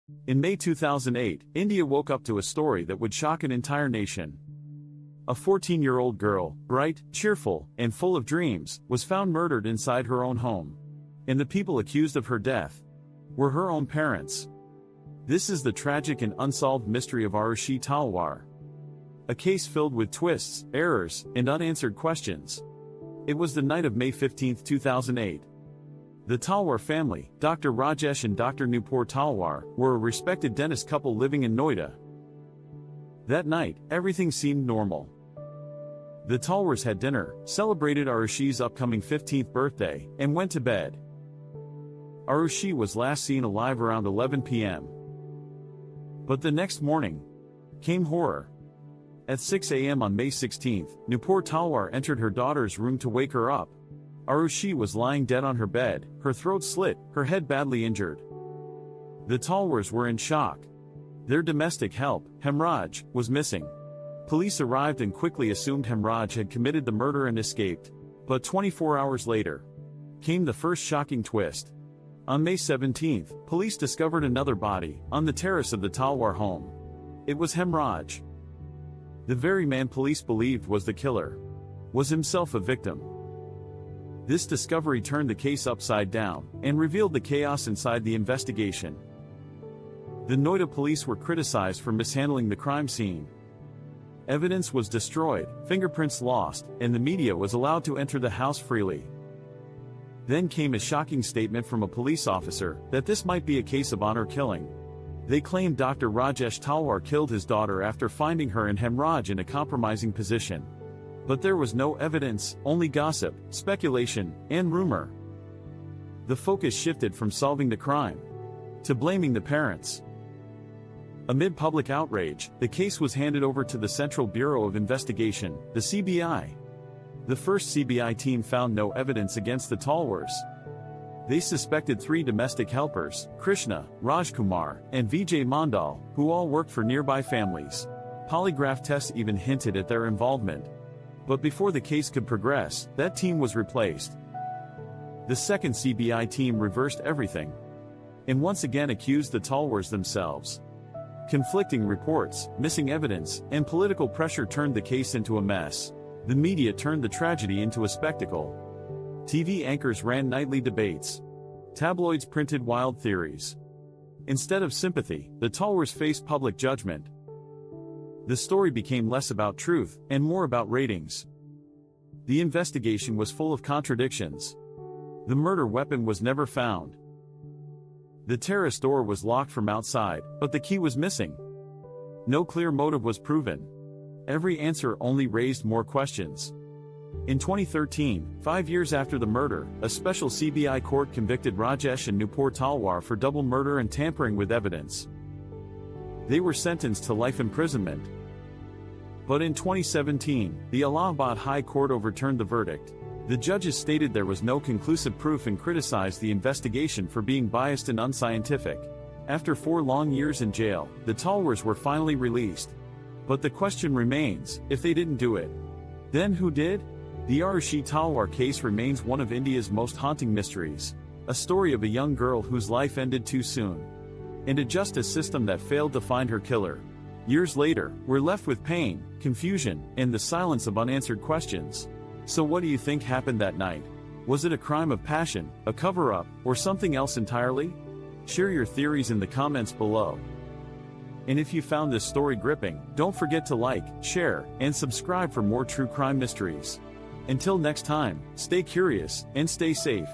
In May 2008, India woke up to a story that would shock an entire nation. A 14-year-old girl, bright, cheerful, and full of dreams, was found murdered inside her own home. And the people accused of her death were her own parents. This is the tragic and unsolved mystery of Aarushi Talwar. A case filled with twists, errors, and unanswered questions. It was the night of May 15, 2008. The Talwar family, Dr. Rajesh and Dr. Nupur Talwar, were a respected dentist couple living in Noida. That night, everything seemed normal. The Talwars had dinner, celebrated Aarushi's upcoming 15th birthday, and went to bed. Aarushi was last seen alive around 11 p.m. But the next morning came horror. At 6 a.m. on May 16, Nupur Talwar entered her daughter's room to wake her up. Aarushi was lying dead on her bed, her throat slit, her head badly injured. The Talwars were in shock. Their domestic help, Hemraj, was missing. Police arrived and quickly assumed Hemraj had committed the murder and escaped. But 24 hours later came the first shocking twist. On May 17, police discovered another body on the terrace of the Talwar home. It was Hemraj. The very man police believed was the killer was himself a victim. This discovery turned the case upside down and revealed the chaos inside the investigation. The Noida police were criticized for mishandling the crime scene. Evidence was destroyed, fingerprints lost, and the media was allowed to enter the house freely. Then came a shocking statement from a police officer that this might be a case of honor killing. They claimed Dr. Rajesh Talwar killed his daughter after finding her and Hemraj in a compromising position. But there was no evidence, only gossip, speculation, and rumor. The focus shifted from solving the crime to blaming the parents. Amid public outrage, the case was handed over to the Central Bureau of Investigation, the CBI. The first CBI team found no evidence against the Talwars. They suspected 3 domestic helpers, Krishna, Rajkumar, and Vijay Mandal, who all worked for nearby families. Polygraph tests even hinted at their involvement. But before the case could progress, that team was replaced. The second CBI team reversed everything and once again accused the Talwars themselves. Conflicting reports, missing evidence, and political pressure turned the case into a mess. The media turned the tragedy into a spectacle. TV anchors ran nightly debates. Tabloids printed wild theories. Instead of sympathy, the Talwars faced public judgment. The story became less about truth and more about ratings. The investigation was full of contradictions. The murder weapon was never found. The terrace door was locked from outside, but the key was missing. No clear motive was proven. Every answer only raised more questions. In 2013, 5 years after the murder, a special CBI court convicted Rajesh and Nupur Talwar for double murder and tampering with evidence. They were sentenced to life imprisonment. But in 2017, the Allahabad High Court overturned the verdict. The judges stated there was no conclusive proof and criticized the investigation for being biased and unscientific. After 4 long years in jail, the Talwars were finally released. But the question remains, if they didn't do it, then who did? The Aarushi Talwar case remains one of India's most haunting mysteries. A story of a young girl whose life ended too soon. And a justice system that failed to find her killer. Years later, we're left with pain, confusion, and the silence of unanswered questions. So what do you think happened that night? Was it a crime of passion, a cover-up, or something else entirely? Share your theories in the comments below. And if you found this story gripping, don't forget to like, share, and subscribe for more true crime mysteries. Until next time, stay curious and stay safe.